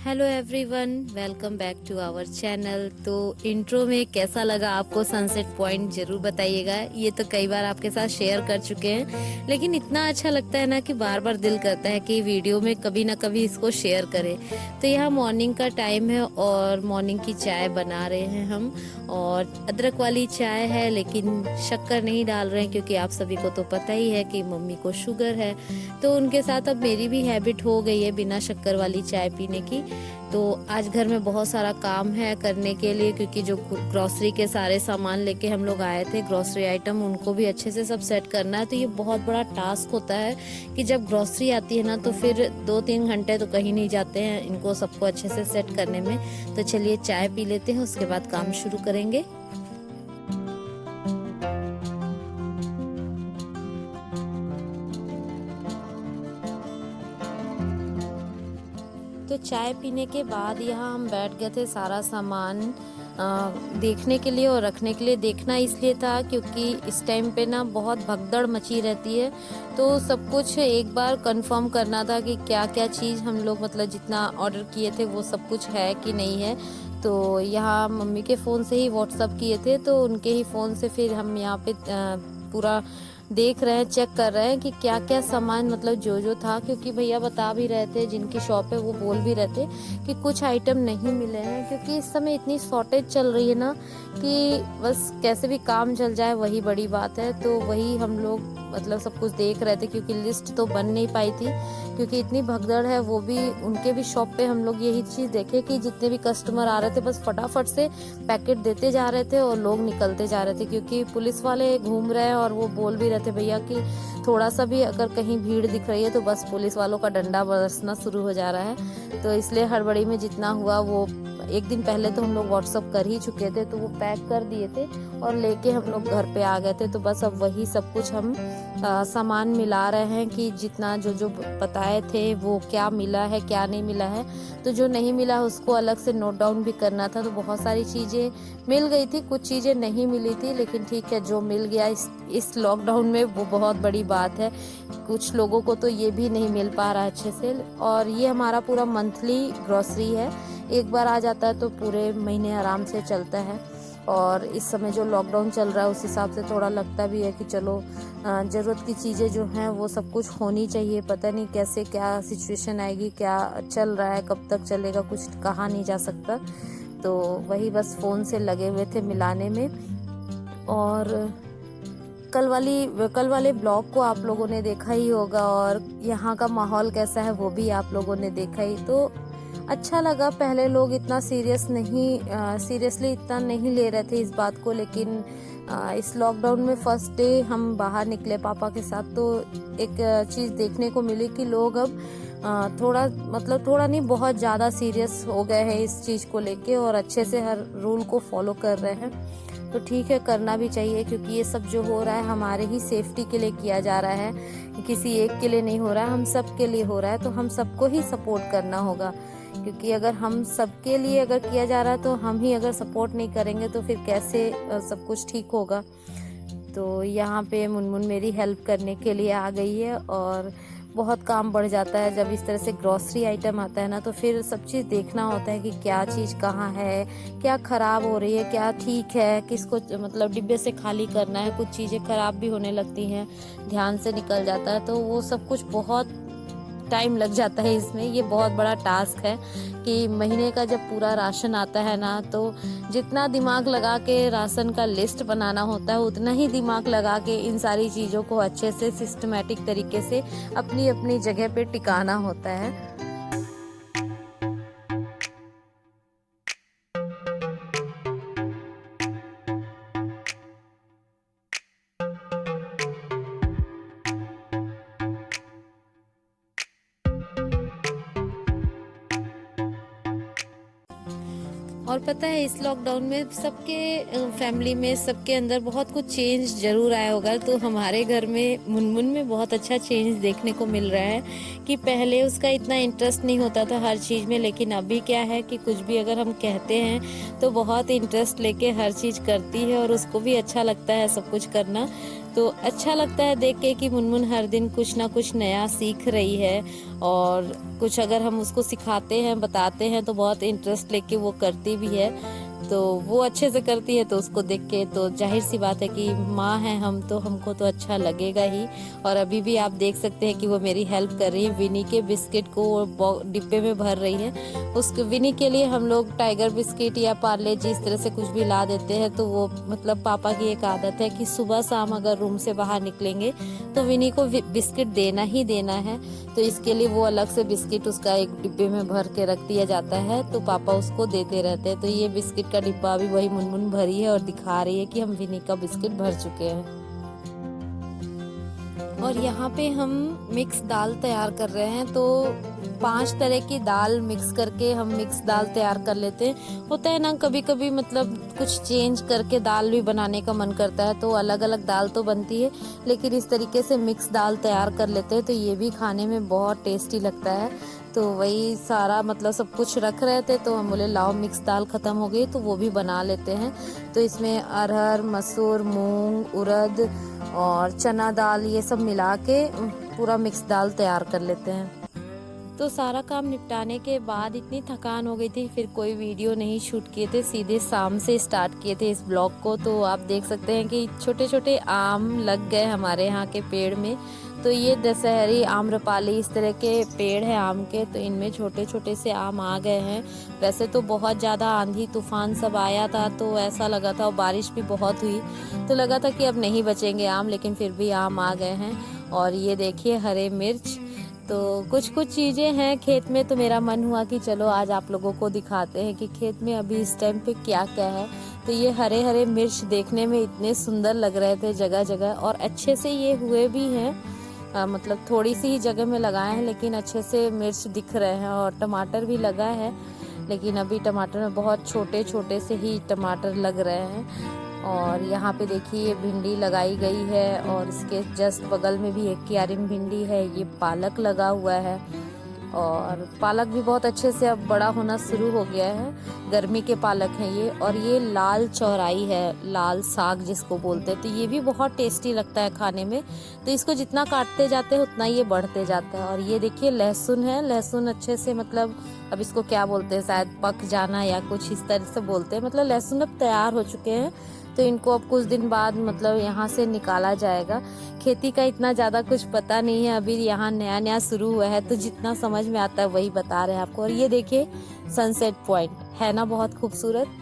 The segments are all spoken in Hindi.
Hello everyone, welcome back to our channel. तो इंट्रो में कैसा लगा आपको सनसेट पॉइंट जरूर बताइएगा। ये तो कई बार आपके साथ शेयर कर चुके हैं, लेकिन इतना अच्छा लगता है ना कि बार बार दिल करता है कि वीडियो में कभी ना कभी इसको शेयर करें। तो यहाँ मॉर्निंग का टाइम है और मॉर्निंग की चाय बना रहे हैं हम, और अदरक वाली चाय है लेकिन शक्कर नहीं डाल रहे हैं क्योंकि आप सभी को तो पता ही है कि मम्मी को शुगर है। तो उनके साथ अब मेरी भी हैबिट हो गई है बिना शक्कर वाली चाय पीने की। तो आज घर में बहुत सारा काम है करने के लिए, क्योंकि जो ग्रोसरी के सारे सामान लेके हम लोग आए थे, ग्रोसरी आइटम, उनको भी अच्छे से सब सेट करना है। तो ये बहुत बड़ा टास्क होता है कि जब ग्रोसरी आती है ना तो फिर 2-3 घंटे तो कहीं नहीं जाते हैं इनको सबको अच्छे से सेट करने में। तो चलिए चाय पी लेते हैं, उसके बाद काम शुरू करेंगे। तो चाय पीने के बाद यहाँ हम बैठ गए थे सारा सामान देखने के लिए और रखने के लिए। देखना इसलिए था क्योंकि इस टाइम पे ना बहुत भगदड़ मची रहती है, तो सब कुछ एक बार कंफर्म करना था कि क्या क्या चीज़ हम लोग मतलब जितना ऑर्डर किए थे वो सब कुछ है कि नहीं है। तो यहाँ मम्मी के फ़ोन से ही व्हाट्सअप किए थे, तो उनके ही फ़ोन से फिर हम यहाँ पे पूरा देख रहे हैं, चेक कर रहे हैं कि क्या क्या सामान मतलब जो जो था, क्योंकि भैया बता भी रहे थे जिनकी शॉप है वो बोल भी रहे थे कि कुछ आइटम नहीं मिले हैं, क्योंकि इस समय इतनी शॉर्टेज चल रही है ना कि बस कैसे भी काम चल जाए वही बड़ी बात है। तो वही हम लोग मतलब सब कुछ देख रहे थे, क्योंकि लिस्ट तो बन नहीं पाई थी क्योंकि इतनी भगदड़ है। वो भी उनके भी शॉप पे हम लोग यही चीज़ देखे कि जितने भी कस्टमर आ रहे थे बस फटाफट से पैकेट देते जा रहे थे और लोग निकलते जा रहे थे, क्योंकि पुलिस वाले घूम रहे हैं और वो बोल भी रहे थे भैया कि थोड़ा सा भी अगर कहीं भीड़ दिख रही है तो बस पुलिस वालों का डंडा बरसना शुरू हो जा रहा है। तो इसलिए हड़बड़ी में जितना हुआ वो एक दिन पहले तो हम लोग व्हाट्सअप कर ही चुके थे, तो वो पैक कर दिए थे और लेके हम लोग घर पे आ गए थे। तो बस अब वही सब कुछ हम सामान मिला रहे हैं कि जितना जो जो बताए थे वो क्या मिला है क्या नहीं मिला है। तो जो नहीं मिला उसको अलग से नोट डाउन भी करना था। तो बहुत सारी चीज़ें मिल गई थी, कुछ चीज़ें नहीं मिली थी, लेकिन ठीक है जो मिल गया इस लॉकडाउन में वो बहुत बड़ी बात है। कुछ लोगों को तो ये भी नहीं मिल पा रहा है अच्छे से। और ये हमारा पूरा मंथली ग्रॉसरी है, एक बार आ जाता है तो पूरे महीने आराम से चलता है। और इस समय जो लॉकडाउन चल रहा है उस हिसाब से थोड़ा लगता भी है कि चलो ज़रूरत की चीज़ें जो हैं वो सब कुछ होनी चाहिए। पता नहीं कैसे क्या सिचुएशन आएगी, क्या चल रहा है, कब तक चलेगा, कुछ कहा नहीं जा सकता। तो वही बस फ़ोन से लगे हुए थे मिलाने में। और कल वाले ब्लॉग को आप लोगों ने देखा ही होगा, और यहाँ का माहौल कैसा है वो भी आप लोगों ने देखा ही। तो अच्छा लगा। पहले लोग इतना सीरियसली इतना नहीं ले रहे थे इस बात को, लेकिन इस लॉकडाउन में फर्स्ट डे हम बाहर निकले पापा के साथ, तो एक चीज़ देखने को मिली कि लोग अब थोड़ा नहीं बहुत ज़्यादा सीरियस हो गए हैं इस चीज़ को लेके, और अच्छे से हर रूल को फॉलो कर रहे हैं। तो ठीक है, करना भी चाहिए, क्योंकि ये सब जो हो रहा है हमारे ही सेफ्टी के लिए किया जा रहा है, किसी एक के लिए नहीं हो रहा है, हम सब के लिए हो रहा है। तो हम सबको ही सपोर्ट करना होगा, क्योंकि अगर हम सबके लिए अगर किया जा रहा है तो हम ही अगर सपोर्ट नहीं करेंगे तो फिर कैसे सब कुछ ठीक होगा। तो यहाँ पे मुनमुन मेरी हेल्प करने के लिए आ गई है, और बहुत काम बढ़ जाता है जब इस तरह से ग्रॉसरी आइटम आता है ना, तो फिर सब चीज़ देखना होता है कि क्या चीज़ कहाँ है, क्या ख़राब हो रही है, क्या ठीक है, किसको मतलब डिब्बे से खाली करना है। कुछ चीज़ें ख़राब भी होने लगती हैं, ध्यान से निकल जाता है, तो वो सब कुछ बहुत टाइम लग जाता है इसमें। ये बहुत बड़ा टास्क है कि महीने का जब पूरा राशन आता है ना, तो जितना दिमाग लगा के राशन का लिस्ट बनाना होता है उतना ही दिमाग लगा के इन सारी चीज़ों को अच्छे से सिस्टमैटिक तरीके से अपनी अपनी जगह पे टिकाना होता है। और पता है इस लॉकडाउन में सबके फैमिली में सबके अंदर बहुत कुछ चेंज जरूर आया होगा। तो हमारे घर में मुनमुन में बहुत अच्छा चेंज देखने को मिल रहा है कि पहले उसका इतना इंटरेस्ट नहीं होता था हर चीज़ में, लेकिन अभी क्या है कि कुछ भी अगर हम कहते हैं तो बहुत इंटरेस्ट लेके हर चीज़ करती है, और उसको भी अच्छा लगता है सब कुछ करना। तो अच्छा लगता है देख के कि मुनमुन हर दिन कुछ ना कुछ नया सीख रही है, और कुछ अगर हम उसको सिखाते हैं, बताते हैं तो बहुत इंटरेस्ट लेके वो करती भी है। तो वो अच्छे से करती है, तो उसको देख के तो जाहिर सी बात है कि माँ है हम, तो हमको तो अच्छा लगेगा ही। और अभी भी आप देख सकते हैं कि वो मेरी हेल्प कर रही है, विनी के बिस्किट को वो डिब्बे में भर रही है। उसके विनी के लिए हम लोग टाइगर बिस्किट या पार्ले जी इस तरह से कुछ भी ला देते हैं। तो वो मतलब पापा की एक आदत है कि सुबह शाम अगर रूम से बाहर निकलेंगे तो विनी को बिस्किट देना ही देना है। तो इसके लिए वो अलग से बिस्किट उसका एक डिब्बे में भर के रख दिया जाता है, तो पापा उसको देते रहते हैं। तो ये बिस्किट का डिब्बा भी वही मुनमुन भरी है और दिखा रही है कि हम विनी का बिस्किट भर चुके हैं। और यहाँ पे हम मिक्स दाल तैयार कर रहे हैं, तो 5 तरह की दाल मिक्स करके हम मिक्स दाल तैयार कर लेते हैं। होता है ना कभी कभी मतलब कुछ चेंज करके दाल भी बनाने का मन करता है, तो अलग अलग दाल तो बनती है, लेकिन इस तरीके से मिक्स दाल तैयार कर लेते हैं तो ये भी खाने में बहुत टेस्टी लगता है। तो वही सारा मतलब सब कुछ रख रहे थे, तो हम बोले लाओ मिक्स दाल ख़त्म हो गई तो वो भी बना लेते हैं। तो इसमें अरहर, मसूर, मूंग, उड़द और चना दाल ये सब मिला के पूरा मिक्स दाल तैयार कर लेते हैं। तो सारा काम निपटाने के बाद इतनी थकान हो गई थी, फिर कोई वीडियो नहीं शूट किए थे, सीधे शाम से स्टार्ट किए थे इस ब्लॉग को। तो आप देख सकते हैं कि छोटे छोटे आम लग गए हमारे यहाँ के पेड़ में। तो ये दशहरी, आम्रपाली इस तरह के पेड़ हैं आम के, तो इनमें छोटे छोटे से आम आ गए हैं। वैसे तो बहुत ज़्यादा आंधी तूफान सब आया था, तो ऐसा लगा था, और बारिश भी बहुत हुई, तो लगा था कि अब नहीं बचेंगे आम, लेकिन फिर भी आम आ गए हैं। और ये देखिए हरे मिर्च, तो कुछ कुछ चीज़ें हैं खेत में, तो मेरा मन हुआ कि चलो आज आप लोगों को दिखाते हैं कि खेत में अभी इस टाइम पे क्या क्या है। तो ये हरे हरे मिर्च देखने में इतने सुंदर लग रहे थे जगह जगह, और अच्छे से ये हुए भी हैं। मतलब थोड़ी सी ही जगह में लगाए हैं, लेकिन अच्छे से मिर्च दिख रहे हैं। और टमाटर भी लगा है, लेकिन अभी टमाटर में बहुत छोटे छोटे से ही टमाटर लग रहे हैं। और यहाँ पे देखिए ये भिंडी लगाई गई है, और इसके जस्ट बगल में भी एक क्यारिम भिंडी है। ये पालक लगा हुआ है, और पालक भी बहुत अच्छे से अब बड़ा होना शुरू हो गया है। गर्मी के पालक हैं ये। और ये लाल चौराई है, लाल साग जिसको बोलते हैं, तो ये भी बहुत टेस्टी लगता है खाने में। तो इसको जितना काटते जाते हैं उतना ये बढ़ते जाता है। और ये देखिए लहसुन है, लहसुन अच्छे से मतलब अब इसको क्या बोलते हैं, शायद पक जाना या कुछ इस तरह से बोलते हैं। मतलब लहसुन अब तैयार हो चुके हैं, तो इनको अब कुछ दिन बाद मतलब यहाँ से निकाला जाएगा। खेती का इतना ज़्यादा कुछ पता नहीं है, अभी यहाँ नया नया शुरू हुआ है, तो जितना समझ में आता है वही बता रहे हैं आपको। और ये देखिए सनसेट पॉइंट है ना, बहुत खूबसूरत।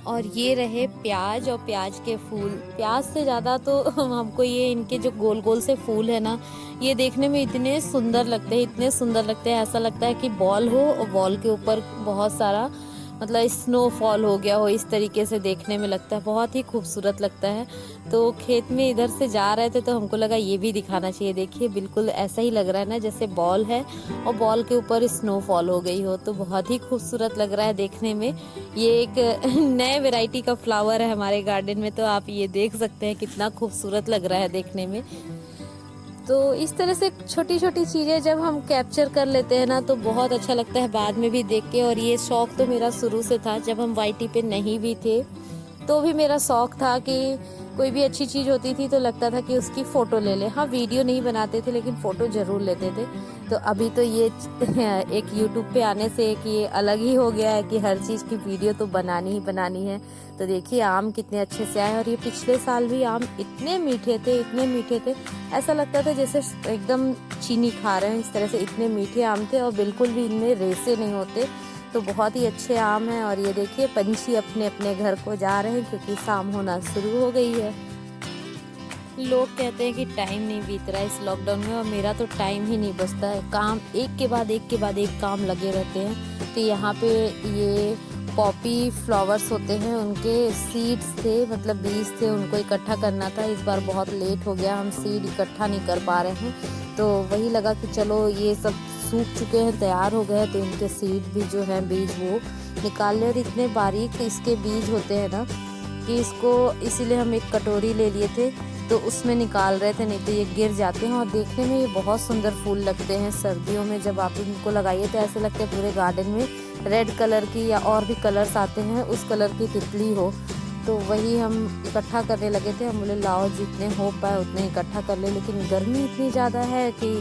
और ये रहे प्याज और प्याज के फूल। प्याज से ज़्यादा तो हमको ये इनके जो गोल गोल से फूल है ना, ये देखने में इतने सुंदर लगते हैं, इतने सुंदर लगते हैं, ऐसा लगता है कि बॉल हो और बॉल के ऊपर बहुत सारा मतलब स्नोफॉल हो गया हो, इस तरीके से देखने में लगता है, बहुत ही खूबसूरत लगता है। तो खेत में इधर से जा रहे थे तो हमको लगा ये भी दिखाना चाहिए। देखिए बिल्कुल ऐसा ही लग रहा है ना जैसे बॉल है और बॉल के ऊपर स्नोफॉल हो गई हो, तो बहुत ही खूबसूरत लग रहा है देखने में। ये एक नए वैरायटी का फ्लावर है हमारे गार्डन में, तो आप ये देख सकते हैं कितना खूबसूरत लग रहा है देखने में। तो इस तरह से छोटी छोटी चीज़ें जब हम कैप्चर कर लेते हैं ना, तो बहुत अच्छा लगता है बाद में भी देख के। और ये शौक़ तो मेरा शुरू से था, जब हम वाईटी पे नहीं भी थे तो भी मेरा शौक़ था कि कोई भी अच्छी चीज़ होती थी तो लगता था कि उसकी फ़ोटो ले ले। हाँ वीडियो नहीं बनाते थे लेकिन फ़ोटो ज़रूर लेते थे। तो अभी तो ये एक यूट्यूब पे आने से एक ये अलग ही हो गया है कि हर चीज़ की वीडियो तो बनानी ही बनानी है। तो देखिए आम कितने अच्छे से आए, और ये पिछले साल भी आम इतने मीठे थे, इतने मीठे थे, ऐसा लगता था जैसे एकदम चीनी खा रहे हैं, इस तरह से इतने मीठे आम थे, और बिल्कुल भी इनमें रेसे नहीं होते। तो बहुत ही अच्छे आम हैं। और ये देखिए पंछी अपने अपने घर को जा रहे हैं क्योंकि शाम होना शुरू हो गई है। लोग कहते हैं कि टाइम नहीं बीत रहा है इस लॉकडाउन में, और मेरा तो टाइम ही नहीं बचता है, काम एक के बाद एक के बाद एक काम लगे रहते हैं। तो यहाँ पे ये पॉपी फ्लावर्स होते हैं, उनके सीड्स थे, मतलब बीज थे, उनको इकट्ठा करना था। इस बार बहुत लेट हो गया, हम सीड इकट्ठा नहीं कर पा रहे हैं। तो वही लगा कि चलो ये सब सूख चुके हैं, तैयार हो गए, तो इनके सीड भी जो है बीज वो निकाल ले। और इतने बारीक इसके बीज होते हैं ना, कि इसको इसीलिए हम एक कटोरी ले लिए थे, तो उसमें निकाल रहे थे, नहीं तो ये गिर जाते हैं। और देखने में ये बहुत सुंदर फूल लगते हैं। सर्दियों में जब आप इनको लगाइए तो ऐसे लगते हैं पूरे गार्डन में रेड कलर की या और भी कलर्स आते हैं उस कलर की तितली हो। तो वही हम इकट्ठा करने लगे थे। हम बोले लाओ जितने हो पाए उतने इकट्ठा कर ले, लेकिन गर्मी इतनी ज़्यादा है कि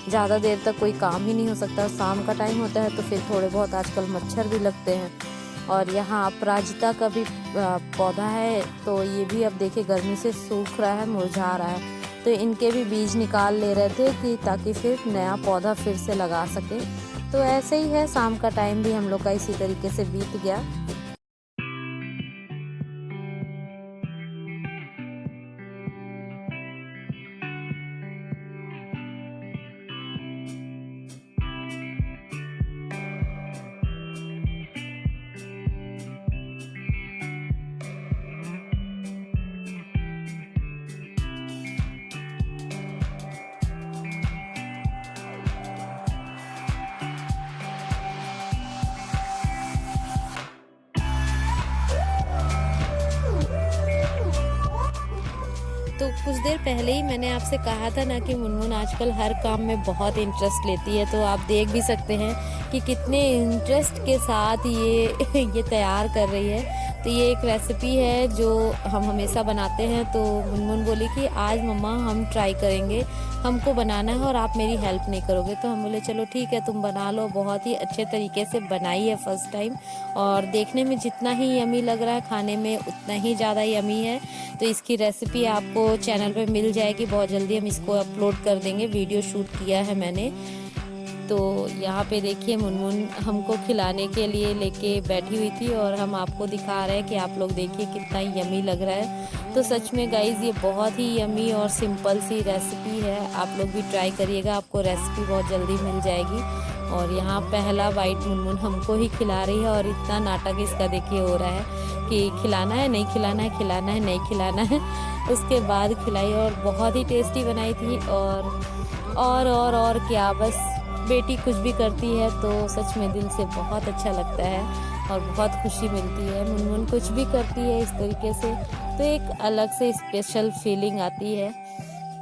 ज़्यादा देर तक कोई काम ही नहीं हो सकता। शाम का टाइम होता है तो फिर थोड़े बहुत आजकल मच्छर भी लगते हैं। और यहाँ अपराजिता का भी पौधा है, तो ये भी अब देखिए गर्मी से सूख रहा है, मुरझा रहा है। तो इनके भी बीज निकाल ले रहे थे कि ताकि फिर नया पौधा फिर से लगा सके। तो ऐसे ही है, शाम का टाइम भी हम लोग का इसी तरीके से बीत गया। तो कुछ देर पहले ही मैंने आपसे कहा था ना कि मुनमुन आजकल हर काम में बहुत इंटरेस्ट लेती है। तो आप देख भी सकते हैं कि कितने इंटरेस्ट के साथ ये ये तैयार कर रही है। तो ये एक रेसिपी है जो हम हमेशा बनाते हैं। तो मुनमुन बोली कि आज मम्मा हम ट्राई करेंगे, हमको बनाना है और आप मेरी हेल्प नहीं करोगे। तो हम बोले चलो ठीक है तुम बना लो। बहुत ही अच्छे तरीके से बनाई है फर्स्ट टाइम, और देखने में जितना ही यमी लग रहा है खाने में उतना ही ज़्यादा यमी है। तो इसकी रेसिपी आपको चैनल पे मिल जाएगी बहुत जल्दी, हम इसको अपलोड कर देंगे। वीडियो शूट किया है मैंने। तो यहाँ पे देखिए मुनमुन हमको खिलाने के लिए लेके बैठी हुई थी और हम आपको दिखा रहे हैं कि आप लोग देखिए कितना यमी लग रहा है। तो सच में गाइज़ ये बहुत ही यमी और सिंपल सी रेसिपी है, आप लोग भी ट्राई करिएगा, आपको रेसिपी बहुत जल्दी मिल जाएगी। और यहाँ पहला बाइट मुनमुन हमको ही खिला रही है और इतना नाटक इसका देखिए हो रहा है कि खिलाना है नहीं खिलाना है, खिलाना है नहीं खिलाना है। उसके बाद खिलाई और बहुत ही टेस्टी बनाई थी। और क्या, बस बेटी कुछ भी करती है तो सच में दिल से बहुत अच्छा लगता है और बहुत खुशी मिलती है। मुनमुन कुछ भी करती है इस तरीके से तो एक अलग से स्पेशल फीलिंग आती है।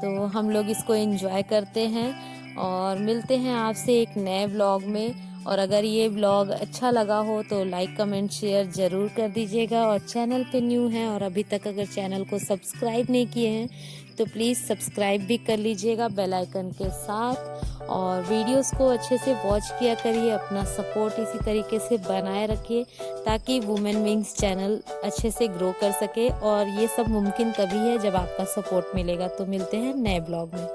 तो हम लोग इसको एंजॉय करते हैं और मिलते हैं आपसे एक नए व्लॉग में। और अगर ये व्लॉग अच्छा लगा हो तो लाइक कमेंट शेयर ज़रूर कर दीजिएगा। और चैनल पे न्यू हैं और अभी तक अगर चैनल को सब्सक्राइब नहीं किए हैं तो प्लीज़ सब्सक्राइब भी कर लीजिएगा बेल आइकन के साथ। और वीडियोस को अच्छे से वॉच किया करिए, अपना सपोर्ट इसी तरीके से बनाए रखिए ताकि वुमेन विंग्स चैनल अच्छे से ग्रो कर सके। और ये सब मुमकिन तभी है जब आपका सपोर्ट मिलेगा। तो मिलते हैं नए ब्लॉग में।